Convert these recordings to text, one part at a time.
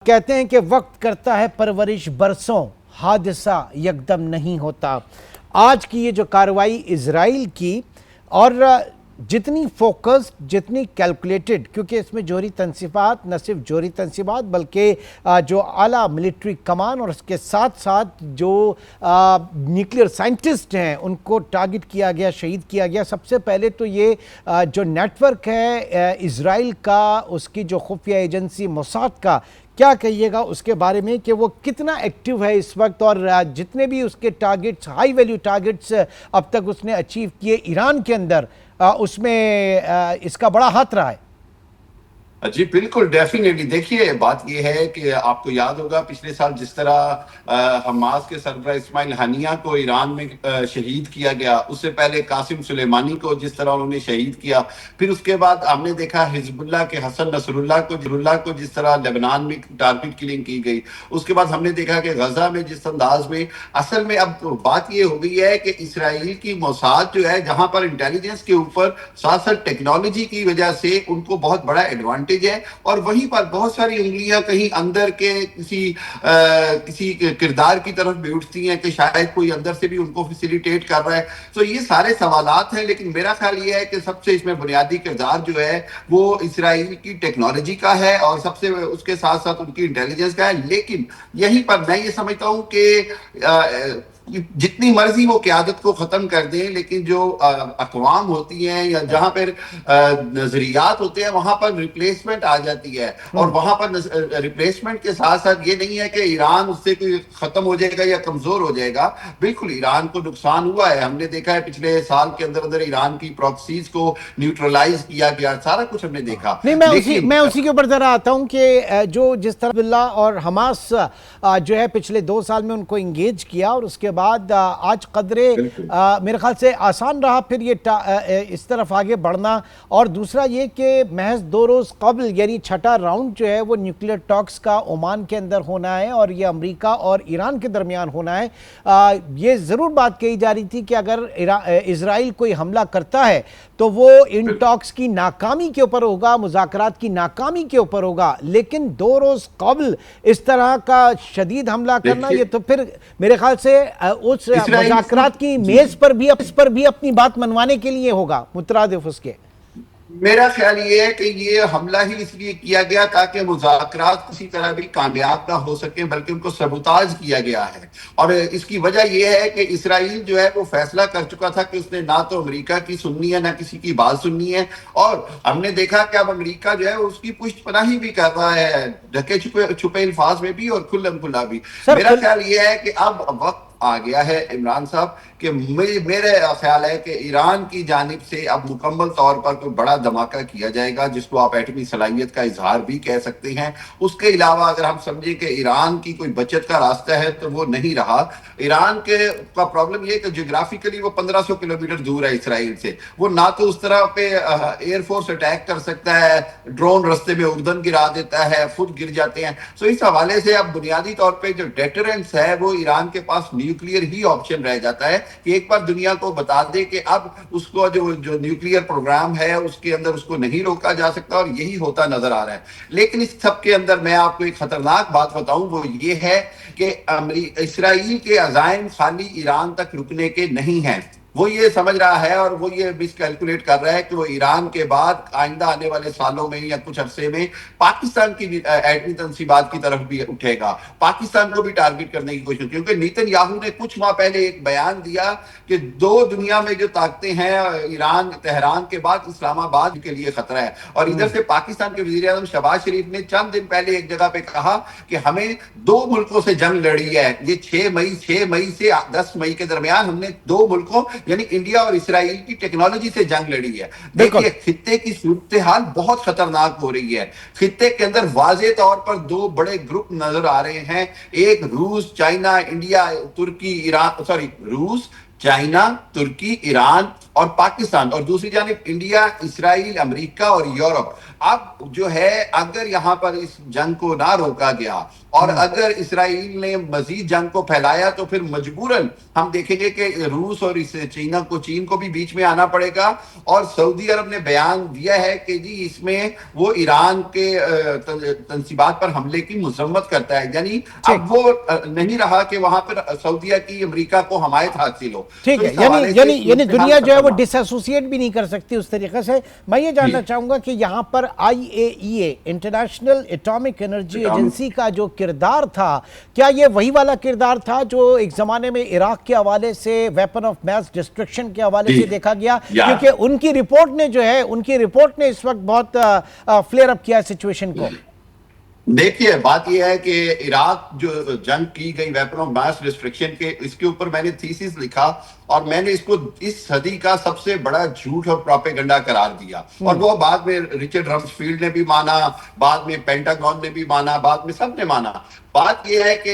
کہتے ہیں کہ وقت کرتا ہے پرورش برسوں، حادثہ یکدم نہیں ہوتا۔ آج کی یہ جو کارروائی اسرائیل کی، اور جتنی فوکس، جتنی کیلکولیٹڈ، کیونکہ اس میں جوہری تنصیبات، نہ صرف جوہری تنصیبات بلکہ جو اعلیٰ ملٹری کمان اور اس کے ساتھ ساتھ جو نیوکلیئر سائنٹسٹ ہیں ان کو ٹارگٹ کیا گیا، شہید کیا گیا۔ سب سے پہلے تو یہ جو نیٹ ورک ہے اسرائیل کا، اس کی جو خفیہ ایجنسی موساد کا، کیا کہیے گا اس کے بارے میں کہ وہ کتنا ایکٹیو ہے اس وقت، اور جتنے بھی اس کے ٹارگٹس، ہائی ویلیو ٹارگٹس اب تک اس نے اچیو کیے ایران کے اندر، اس میں اس کا بڑا ہاتھ رہا ہے؟ جی بالکل، ڈیفینیٹلی۔ دیکھیے، بات یہ ہے کہ آپ کو یاد ہوگا پچھلے سال جس طرح حماس کے سربراہ اسماعیل ہنیہ کو ایران میں شہید کیا گیا، اس سے پہلے قاسم سلیمانی کو جس طرح انہوں نے شہید کیا، پھر اس کے بعد ہم نے دیکھا حزب اللہ کے حسن نصر اللہ کو جس طرح لبنان میں ٹارگٹ کلنگ کی گئی، اس کے بعد ہم نے دیکھا کہ غزہ میں جس انداز میں، اصل میں اب بات یہ ہو گئی ہے کہ اسرائیل کی موساد جو ہے، جہاں پر انٹیلیجنس کے اوپر ساتھ ساتھ ٹیکنالوجی کی وجہ سے ان کو بہت بڑا ایڈوانٹیج ہے، اور وہیں پر بہت ساری انگلیاں کہیں اندر کے کسی کردار کی طرف بھی اٹھتی ہیں کہ شاید کوئی اندر سے بھی ان کو فیسیلیٹیٹ کر رہا ہے۔ تو یہ سارے سوالات ہیں، لیکن میرا خیال یہ ہے کہ سب سے اس میں بنیادی کردار جو ہے وہ اسرائیل کی ٹیکنالوجی کا ہے، اور سب سے اس کے ساتھ ساتھ ان کی انٹیلیجنس کا ہے۔ لیکن یہیں پر میں یہ سمجھتا ہوں کہ جتنی مرضی وہ قیادت کو ختم کر دیں، لیکن جو اقوام ہوتی ہیں یا جہاں پر نظریات ہوتے ہیں وہاں پر ریپلیسمنٹ آ جاتی ہے، اور وہاں پر ریپلیسمنٹ کے ساتھ ساتھ یہ نہیں ہے کہ ایران اس سے کوئی ختم ہو جائے گا یا کمزور ہو جائے گا۔ بالکل ایران کو نقصان ہوا ہے، ہم نے دیکھا ہے پچھلے سال کے اندر ایران کی پراکسیز کو نیوٹرلائز کیا گیا، سارا کچھ ہم نے دیکھا۔ نہیں، میں اسی کے اوپر ذرا آتا ہوں کہ جو جس طرح اللہ اور حماس جو ہے پچھلے 2 سال میں ان کو انگیج کیا، اور اس کے بعد آج قدرے میرے خیال سے آسان رہا پھر یہ اس طرف آگے بڑھنا۔ اور دوسرا یہ کہ محض 2 روز قبل، یعنی 6واں راؤنڈ جو ہے وہ نیوکلیئر ٹاکس کا عمان کے اندر ہونا ہے، اور یہ امریکہ اور ایران کے درمیان ہونا ہے۔ یہ ضرور بات کہی جا رہی تھی کہ اگر اسرائیل کوئی حملہ کرتا ہے تو وہ ان ٹاکس کی ناکامی کے اوپر ہوگا، مذاکرات کی ناکامی کے اوپر ہوگا، لیکن 2 روز قبل اس طرح کا شدید حملہ کرنا، یہ تو پھر میرے خیال سے اس مذاکرات کی میز پر بھی اپنی بات منوانے کے لیے ہوگا، مترادف اس کے۔ میرا خیال یہ ہے کہ یہ حملہ ہی اس لیے کیا گیا تاکہ مذاکرات کسی طرح بھی کامیاب نہ ہو سکیں، بلکہ ان کو سبوتاژ کیا گیا ہے۔ اور اس کی وجہ یہ ہے کہ اسرائیل جو ہے وہ فیصلہ کر چکا تھا کہ اس نے نہ تو امریکہ کی سننی ہے، نہ کسی کی بات سننی ہے، اور ہم نے دیکھا کہ اب امریکہ جو ہے اس کی پشت پناہی بھی کر رہا ہے، ڈھکے چھپے الفاظ میں بھی اور کھلم کھلا بھی۔ میرا خیال یہ ہے کہ اب وقت آ گیا ہے عمران صاحب کہ میرے خیال ہے کہ ایران کی جانب سے اب مکمل طور پر کوئی بڑا دھماکہ کیا جائے گا، جس کو آپ ایٹمی صلاحیت کا اظہار بھی کہہ سکتے ہیں۔ اس کے علاوہ اگر ہم سمجھیں کہ ایران کی کوئی بچت کا راستہ ہے تو وہ نہیں رہا۔ ایران کا پرابلم یہ ہے کہ جغرافیکلی وہ 1500 کلومیٹر دور ہے اسرائیل سے، وہ نہ تو اس طرح پہ ایئر فورس اٹیک کر سکتا ہے، ڈرون رستے میں اردن گرا دیتا ہے، خود گر جاتے ہیں۔ سو اس حوالے سے اب بنیادی طور پہ جو ڈیٹرنس ہے وہ ایران کے پاس نیوکلیئر ہی آپشن رہ جاتا ہے کہ ایک بار دنیا کو بتا دے کہ اب اس کو جو نیوکلیئر پروگرام ہے اس کے اندر اس کو نہیں روکا جا سکتا، اور یہی ہوتا نظر آ رہا ہے۔ لیکن اس سب کے اندر میں آپ کو ایک خطرناک بات بتاؤں، وہ یہ ہے کہ اسرائیل کے عزائم خالی ایران تک رکنے کے نہیں ہیں۔ وہ یہ سمجھ رہا ہے اور وہ یہ مس کیلکولیٹ کر رہا ہے کہ وہ ایران کے بعد آئندہ آنے والے سالوں میں یا کچھ عرصے میں پاکستان کی ایٹمی تنصیبات کی طرف بھی اٹھے گا، پاکستان کو بھی ٹارگٹ کرنے کی کوشش، کیونکہ نیتن یاہو نے کچھ ماہ پہلے ایک بیان دیا کہ 2 دنیا میں جو طاقتیں ہیں، ایران تہران کے بعد اسلام آباد کے لیے خطرہ ہے۔ اور ادھر سے پاکستان کے وزیر اعظم شہباز شریف نے چند دن پہلے ایک جگہ پہ کہا کہ ہمیں 2 ملکوں سے جنگ لڑی ہے، یہ 6 مئی سے 10 مئی کے درمیان ہم نے 2 ملکوں یعنی انڈیا اور اسرائیل کی ٹیکنالوجی سے جنگ لڑی ہے۔ دیکھیے خطے کی صورتحال بہت خطرناک ہو رہی ہے۔ خطے کے اندر واضح طور پر 2 بڑے گروپ نظر آ رہے ہیں، ایک روس، چائنا، انڈیا، ترکی، ایران، روس، چائنا، ترکی، ایران اور پاکستان اور دوسری جانب انڈیا، اسرائیل، امریکہ اور یورپ، اب جو ہے اگر یہاں پر اس جنگ کو نہ روکا گیا اور اگر اسرائیل نے مزید جنگ کو پھیلایا تو پھر مجبوراً ہم دیکھیں گے کہ روس اور چین کو بھی بیچ میں آنا پڑے گا. اور سعودی عرب نے بیان دیا ہے کہ جی اس میں وہ ایران کے تنصیبات پر حملے کی مذمت کرتا ہے. یعنی اب وہ نہیں رہا کہ وہاں پر سعودیہ کی امریکہ کو حمایت حاصل ہو. ٹھیک ہے، یعنی دنیا جو ہے وہ ڈس ایسوسیٹ بھی نہیں کر سکتی اس طریقے سے. میں یہ جاننا چاہوں گا کہ یہاں پر IAEA international atomic energy agency کا جو کردار تھا، کیا یہ وہی والا کردار تھا جو ایک زمانے میں عراق کے حوالے سے ویپن آف میس ڈسٹرکشن کے حوالے سے دیکھا گیا؟ کیونکہ ان کی رپورٹ نے اس وقت بہت فلیئر اپ کیا سچویشن کو. دیکھیے بات یہ ہے کہ عراق جو جنگ کی گئی ویپن آف میس ڈسٹرکشن کے، اس کے اوپر میں نے تھیسس لکھا اور میں نے اس کو اس صدی کا سب سے بڑا جھوٹ اور پروپیگنڈا قرار دیا. اور وہ بعد میں رچرڈ رمسفیلڈ نے بھی مانا، بعد میں پینٹاگون نے بھی مانا، بعد میں سب نے مانا. بات یہ ہے کہ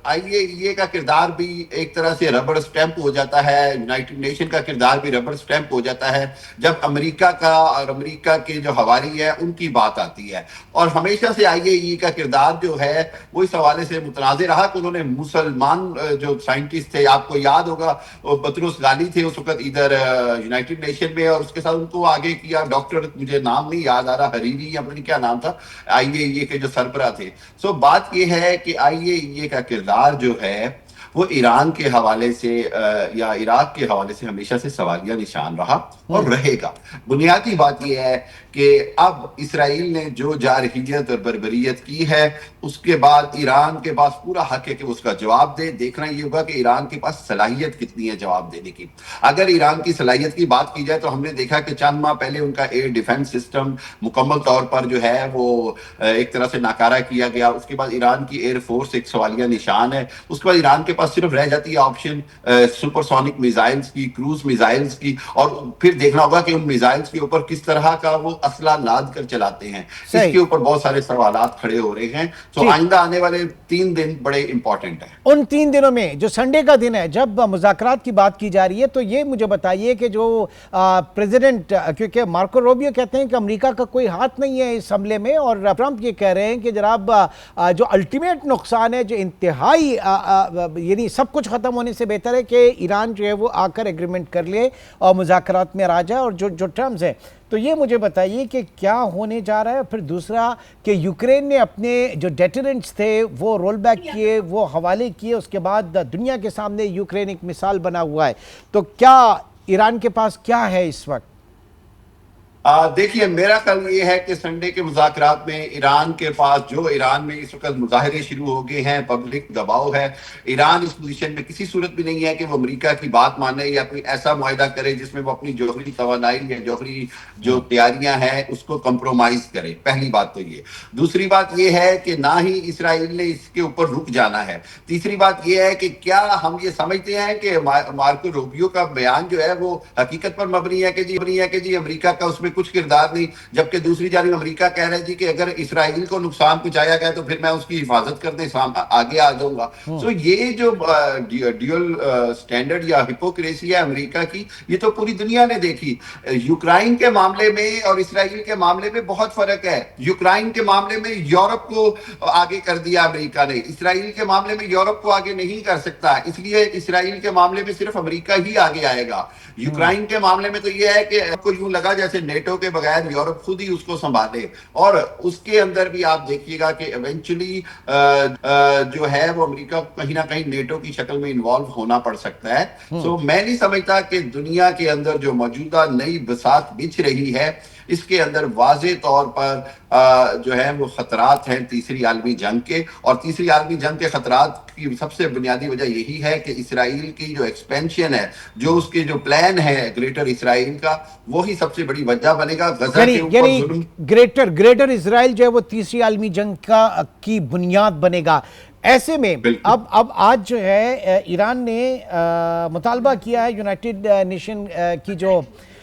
IAEA کا کردار بھی ایک طرح سے ربڑ سٹیمپ ہو جاتا ہے، یونائٹڈ نیشن کا کردار بھی ربڑ سٹیمپ ہو جاتا ہے جب امریکہ کا اور امریکہ کے جو حوالی ہے ان کی بات آتی ہے. اور ہمیشہ سے IAEA کا کردار جو ہے وہ اس حوالے سے متنازع رہا کہ انہوں نے مسلمان جو سائنٹسٹ تھے، آپ کو یاد ہوگا بطرس غالی تھے اس وقت ادھر یونائٹڈ نیشن میں، اور اس کے ساتھ ان کو آگے کیا ڈاکٹر، مجھے نام نہیں یاد آ رہا، حریری یا پتہ کیا نام تھا، IAEA کے جو سربراہ تھے. سو بات یہ ہے کہ IAEA کا کردار جو ہے وہ ایران کے حوالے سے یا عراق کے حوالے سے ہمیشہ سے سوالیہ نشان رہا اور رہے گا. بنیادی بات یہ ہے کہ اب اسرائیل نے جو جارحیت اور بربریت کی ہے اس کے بعد ایران کے پاس پورا حق ہے کہ اس کا جواب دے. دیکھنا یہ ہوگا کہ ایران کے پاس صلاحیت کتنی ہے جواب دینے کی. اگر ایران کی صلاحیت کی بات کی جائے تو ہم نے دیکھا کہ چند ماہ پہلے ان کا ایئر ڈیفنس سسٹم مکمل طور پر جو ہے وہ ایک طرح سے ناکارہ کیا گیا. اس کے بعد ایران کی ایئر فورس ایک سوالیہ نشان ہے. اس کے بعد ایران کے پاس صرف رہ جاتی ہے آپشن سپر سونک میزائلز کی، کروز میزائلز کی، اور پھر دیکھنا ہوگا کہ ان میزائلز کے اوپر کس طرح کا وہ اسلحہ لاد کر چلاتے ہیں. اس کے اوپر بہت سارے سوالات کھڑے ہو رہے ہیں. تو آئندہ آنے والے 3 دن بڑے امپورٹنٹ ہیں. ان 3 دنوں میں جو سنڈے کا دن ہے جب مذاکرات کی بات کی جا رہی ہے، تو یہ مجھے بتائیے کہ جو پریزیڈنٹ، کیونکہ مارکو روبیو کہتے ہیں کہ امریکہ کا کوئی ہاتھ نہیں ہے اس حملے میں، اور ٹرمپ یہ کہہ رہے ہیں کہ جناب جو الٹیمیٹ نقصان ہے، جو انتہائی یعنی سب کچھ ختم ہونے سے بہتر ہے کہ ایران جو ہے وہ آ کر ایگریمنٹ کر لے اور مذاکرات میں آ جائے، اور جو ٹرمز ہیں. تو یہ مجھے بتائیے کہ کیا ہونے جا رہا ہے. پھر دوسرا کہ یوکرین نے اپنے جو ڈیٹرنٹس تھے وہ رول بیک کیے، وہ حوالے کیے، اس کے بعد دنیا کے سامنے یوکرین ایک مثال بنا ہوا ہے. تو کیا ایران کے پاس کیا ہے اس وقت؟ دیکھیے میرا خیال یہ ہے کہ سنڈے کے مذاکرات میں ایران کے پاس جو ایران میں اس وقت مظاہرے شروع ہو گئے ہیں، پبلک دباؤ ہے. ایران اس پوزیشن میں کسی صورت بھی نہیں ہے کہ وہ امریکہ کی بات مانے یا کوئی ایسا معاہدہ کرے جس میں وہ اپنی جوہری توانائی یا جوہری جو تیاریاں ہیں اس کو کمپرومائز کرے. پہلی بات تو یہ. دوسری بات یہ ہے کہ نہ ہی اسرائیل نے اس کے اوپر رک جانا ہے. تیسری بات یہ ہے کہ کیا ہم یہ سمجھتے ہیں کہ مارکو روبیو کا بیان جو ہے وہ حقیقت پر مبنی ہے کہ جی امریکہ کا اس میں کچھ کردار نہیں، جبکہ دوسری جانب امریکہ کہہ رہے جی کہ اگر اسرائیل کو نقصان پہنچایا گیا تو پھر میں اس کی حفاظت کرنے آگے آ جاؤں گا. سو یہ جو ڈیول سٹینڈرڈ یا ہپوکریسی ہے امریکہ کی، یہ تو پوری دنیا نے دیکھی. یوکرائن کے معاملے میں اور اسرائیل کے معاملے میں بہت فرق ہے. یوکرائن کے معاملے میں یورپ کو آگے کر دیا امریکہ نے، اسرائیل کے معاملے میں یورپ کو آگے نہیں کر سکتا. اس لیے اسرائیل کے معاملے میں صرف امریکہ ہی آگے آئے گا. یوکرائن کے معاملے میں تو یہ ہے کہ آپ کو یوں لگا جیسے نیٹو کے بغیر یورپ خود ہی اس کو سنبھالے. اور اس کے اندر بھی آپ دیکھیے گا کہ ایونچولی جو ہے وہ امریکہ کہیں نہ کہیں نیٹو کی شکل میں انوالو ہونا پڑ سکتا ہے. سو میں نہیں سمجھتا کہ دنیا کے اندر جو موجودہ نئی بساط بچھ رہی ہے اس کے اندر واضح طور پر جو ہے وہ خطرات ہیں تیسری عالمی جنگ کے. اور تیسری عالمی جنگ کے خطرات کی سب سے بنیادی وجہ یہی ہے کہ اسرائیل کی جو ایکسپینشن ہے، جو اس کے جو پلان ہے گریٹر اسرائیل کا، وہی سب سے بڑی وجہ بنے گا. غزہ کے اوپر ظلم، گریٹر اسرائیل جو ہے وہ تیسری عالمی جنگ کی بنیاد بنے گا. ایسے میں اب آج جو ہے ایران نے مطالبہ کیا ہے یونائٹڈ نیشن کی جو